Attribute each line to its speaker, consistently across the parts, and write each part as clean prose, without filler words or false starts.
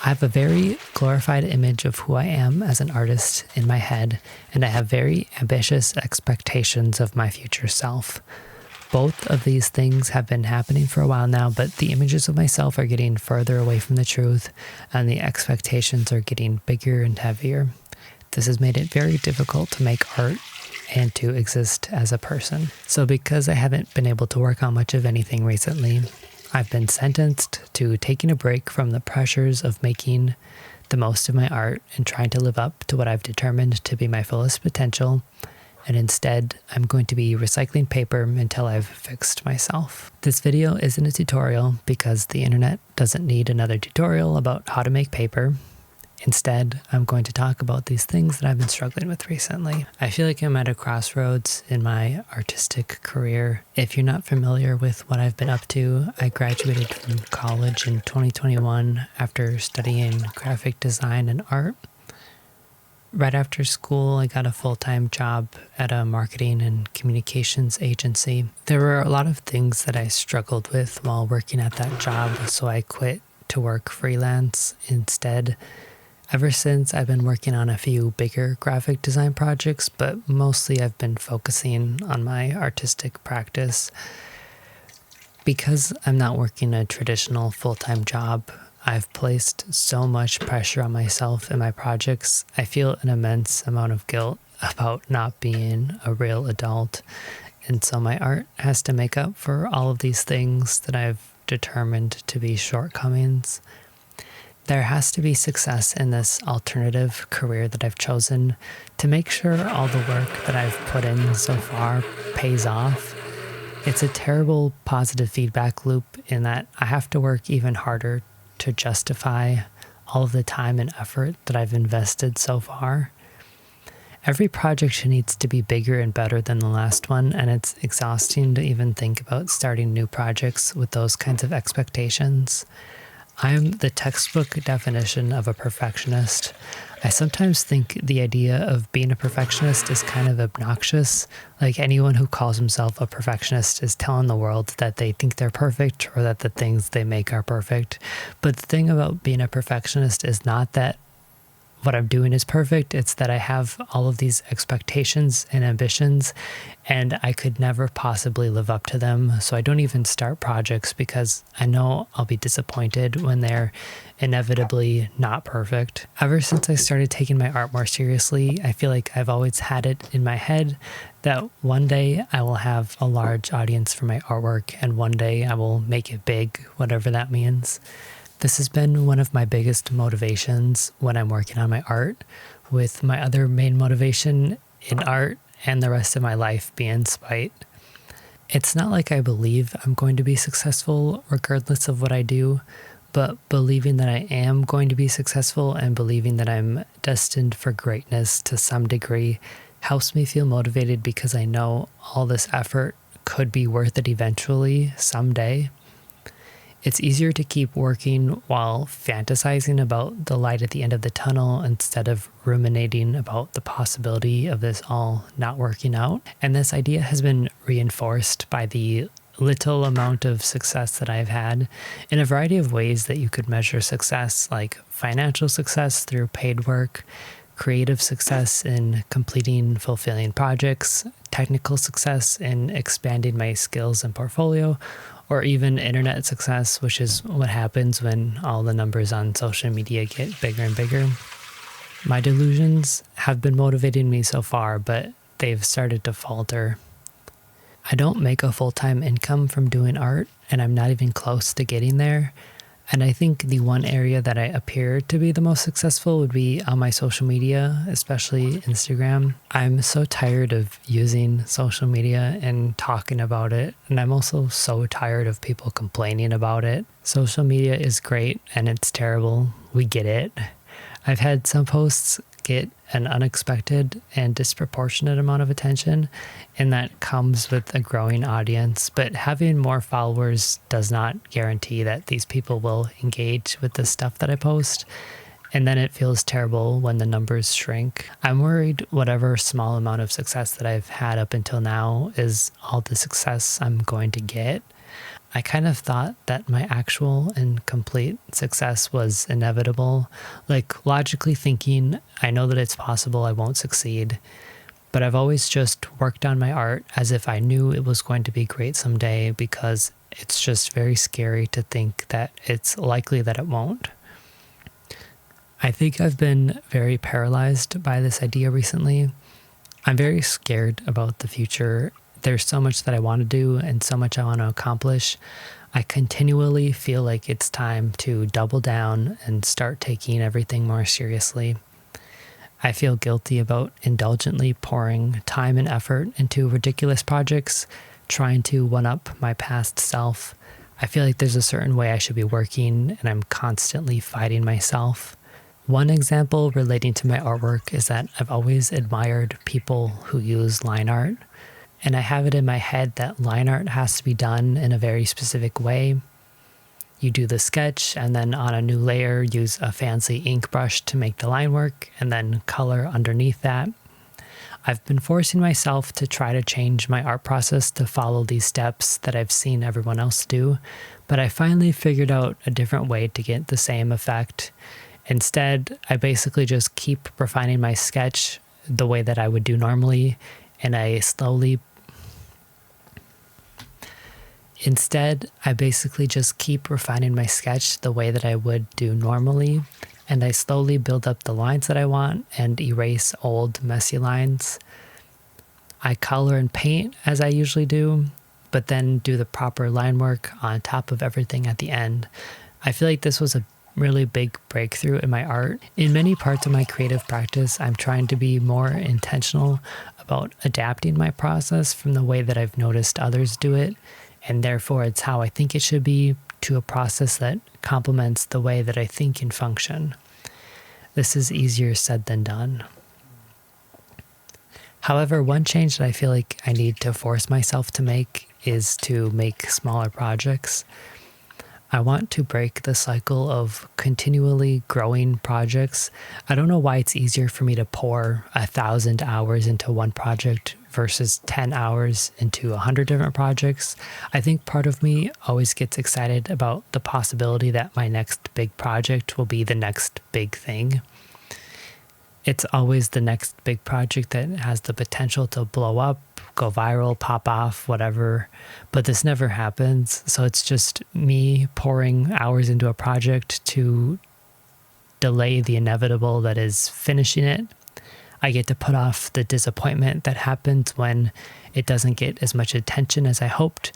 Speaker 1: I have a very glorified image of who I am as an artist in my head, and I have very ambitious expectations of my future self. Both of these things have been happening for a while now, but the images of myself are getting further away from the truth, and the expectations are getting bigger and heavier. This has made it very difficult to make art and to exist as a person. So because I haven't been able to work on much of anything recently, I've been sentenced to taking a break from the pressures of making the most of my art and trying to live up to what I've determined to be my fullest potential. And instead, I'm going to be recycling paper until I've fixed myself. This video isn't a tutorial because the internet doesn't need another tutorial about how to make paper. Instead, I'm going to talk about these things that I've been struggling with recently. I feel like I'm at a crossroads in my artistic career. If you're not familiar with what I've been up to, I graduated from college in 2021 after studying graphic design and art. Right after school, I got a full-time job at a marketing and communications agency. There were a lot of things that I struggled with while working at that job, so I quit to work freelance instead. Ever since, I've been working on a few bigger graphic design projects, but mostly I've been focusing on my artistic practice. Because I'm not working a traditional full-time job, I've placed so much pressure on myself and my projects. I feel an immense amount of guilt about not being a real adult. And so my art has to make up for all of these things that I've determined to be shortcomings. There has to be success in this alternative career that I've chosen to make sure all the work that I've put in so far pays off. It's a terrible positive feedback loop in that I have to work even harder to justify all of the time and effort that I've invested so far. Every project needs to be bigger and better than the last one, and it's exhausting to even think about starting new projects with those kinds of expectations. I'm the textbook definition of a perfectionist. I sometimes think the idea of being a perfectionist is kind of obnoxious. Like anyone who calls himself a perfectionist is telling the world that they think they're perfect or that the things they make are perfect. But the thing about being a perfectionist is not that what I'm doing is perfect. It's that I have all of these expectations and ambitions, and I could never possibly live up to them. So I don't even start projects because I know I'll be disappointed when they're inevitably not perfect. Ever since I started taking my art more seriously, I feel like I've always had it in my head that one day I will have a large audience for my artwork, and one day I will make it big, whatever that means. This has been one of my biggest motivations when I'm working on my art, with my other main motivation in art and the rest of my life being spite. It's not like I believe I'm going to be successful regardless of what I do, but believing that I am going to be successful and believing that I'm destined for greatness to some degree helps me feel motivated because I know all this effort could be worth it eventually, someday. It's easier to keep working while fantasizing about the light at the end of the tunnel instead of ruminating about the possibility of this all not working out. And this idea has been reinforced by the little amount of success that I've had in a variety of ways that you could measure success, like financial success through paid work, creative success in completing fulfilling projects, technical success in expanding my skills and portfolio, or even internet success, which is what happens when all the numbers on social media get bigger and bigger. My delusions have been motivating me so far, but they've started to falter. I don't make a full-time income from doing art, and I'm not even close to getting there. And I think the one area that I appear to be the most successful would be on my social media, especially Instagram. I'm so tired of using social media and talking about it, and I'm also so tired of people complaining about it. Social media is great and it's terrible. We get it. I've had some posts get an unexpected and disproportionate amount of attention, and that comes with a growing audience. But having more followers does not guarantee that these people will engage with the stuff that I post, and then it feels terrible when the numbers shrink. I'm worried whatever small amount of success that I've had up until now is all the success I'm going to get. I kind of thought that my actual and complete success was inevitable. Like, logically thinking, I know that it's possible I won't succeed, but I've always just worked on my art as if I knew it was going to be great someday, because it's just very scary to think that it's likely that it won't. I think I've been very paralyzed by this idea recently. I'm very scared about the future. There's so much that I want to do and so much I want to accomplish. I continually feel like it's time to double down and start taking everything more seriously. I feel guilty about indulgently pouring time and effort into ridiculous projects, trying to one-up my past self. I feel like there's a certain way I should be working, and I'm constantly fighting myself. One example relating to my artwork is that I've always admired people who use line art, and I have it in my head that line art has to be done in a very specific way. You do the sketch, and then on a new layer, use a fancy ink brush to make the line work, and then color underneath that. I've been forcing myself to try to change my art process to follow these steps that I've seen everyone else do, but I finally figured out a different way to get the same effect. Instead, I basically just keep refining my sketch the way that I would do normally, and I slowly build up the lines that I want and erase old, messy lines. I color and paint as I usually do, but then do the proper line work on top of everything at the end. I feel like this was a really big breakthrough in my art. In many parts of my creative practice, I'm trying to be more intentional about adapting my process from the way that I've noticed others do it, and therefore it's how I think it should be, to a process that complements the way that I think and function. This is easier said than done. However, one change that I feel like I need to force myself to make is to make smaller projects. I want to break the cycle of continually growing projects. I don't know why it's easier for me to pour 1,000 hours into one project versus 10 hours into 100 different projects. I think part of me always gets excited about the possibility that my next big project will be the next big thing. It's always the next big project that has the potential to blow up, go viral, pop off, whatever. But this never happens. So it's just me pouring hours into a project to delay the inevitable that is finishing it. I get to put off the disappointment that happens when it doesn't get as much attention as I hoped,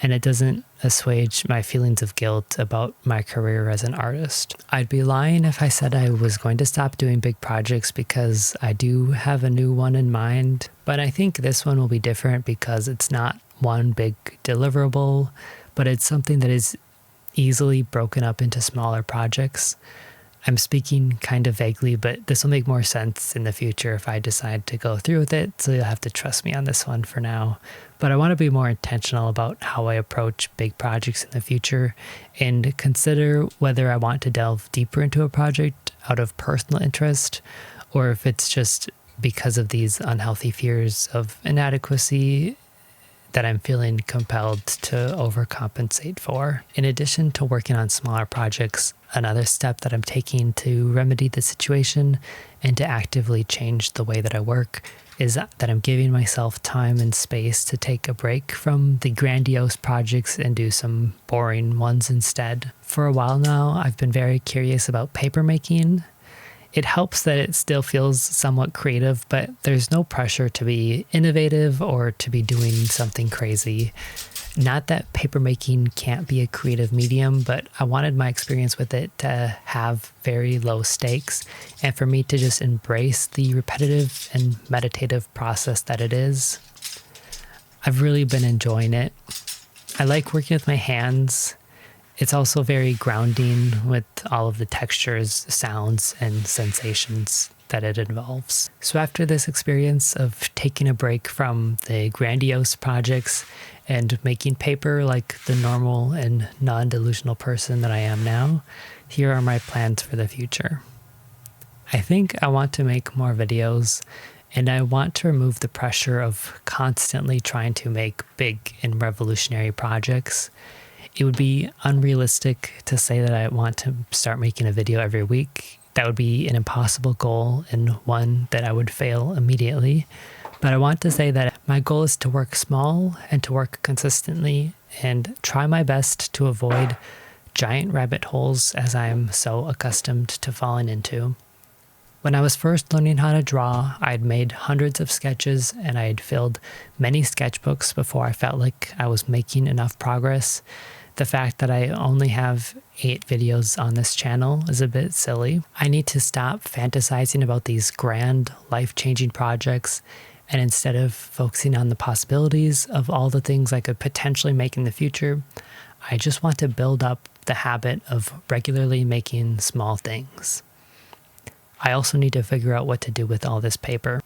Speaker 1: and it doesn't assuage my feelings of guilt about my career as an artist. I'd be lying if I said I was going to stop doing big projects, because I do have a new one in mind, but I think this one will be different because it's not one big deliverable, but it's something that is easily broken up into smaller projects. I'm speaking kind of vaguely, but this will make more sense in the future if I decide to go through with it, so you'll have to trust me on this one for now. But I want to be more intentional about how I approach big projects in the future, and consider whether I want to delve deeper into a project out of personal interest, or if it's just because of these unhealthy fears of inadequacy that I'm feeling compelled to overcompensate for. In addition to working on smaller projects, another step that I'm taking to remedy the situation and to actively change the way that I work is that I'm giving myself time and space to take a break from the grandiose projects and do some boring ones instead. For a while now, I've been very curious about paper making. It helps that it still feels somewhat creative, but there's no pressure to be innovative or to be doing something crazy. Not that papermaking can't be a creative medium, but I wanted my experience with it to have very low stakes, and for me to just embrace the repetitive and meditative process that it is. I've really been enjoying it. I like working with my hands. It's also very grounding with all of the textures, sounds, and sensations that it involves. So after this experience of taking a break from the grandiose projects and making paper like the normal and non-delusional person that I am now, here are my plans for the future. I think I want to make more videos, and I want to remove the pressure of constantly trying to make big and revolutionary projects. It would be unrealistic to say that I want to start making a video every week. That would be an impossible goal and one that I would fail immediately. But I want to say that my goal is to work small and to work consistently and try my best to avoid giant rabbit holes as I am so accustomed to falling into. When I was first learning how to draw, I had made hundreds of sketches and I had filled many sketchbooks before I felt like I was making enough progress. The fact that I only have 8 videos on this channel is a bit silly. I need to stop fantasizing about these grand, life-changing projects, and instead of focusing on the possibilities of all the things I could potentially make in the future, I just want to build up the habit of regularly making small things. I also need to figure out what to do with all this paper.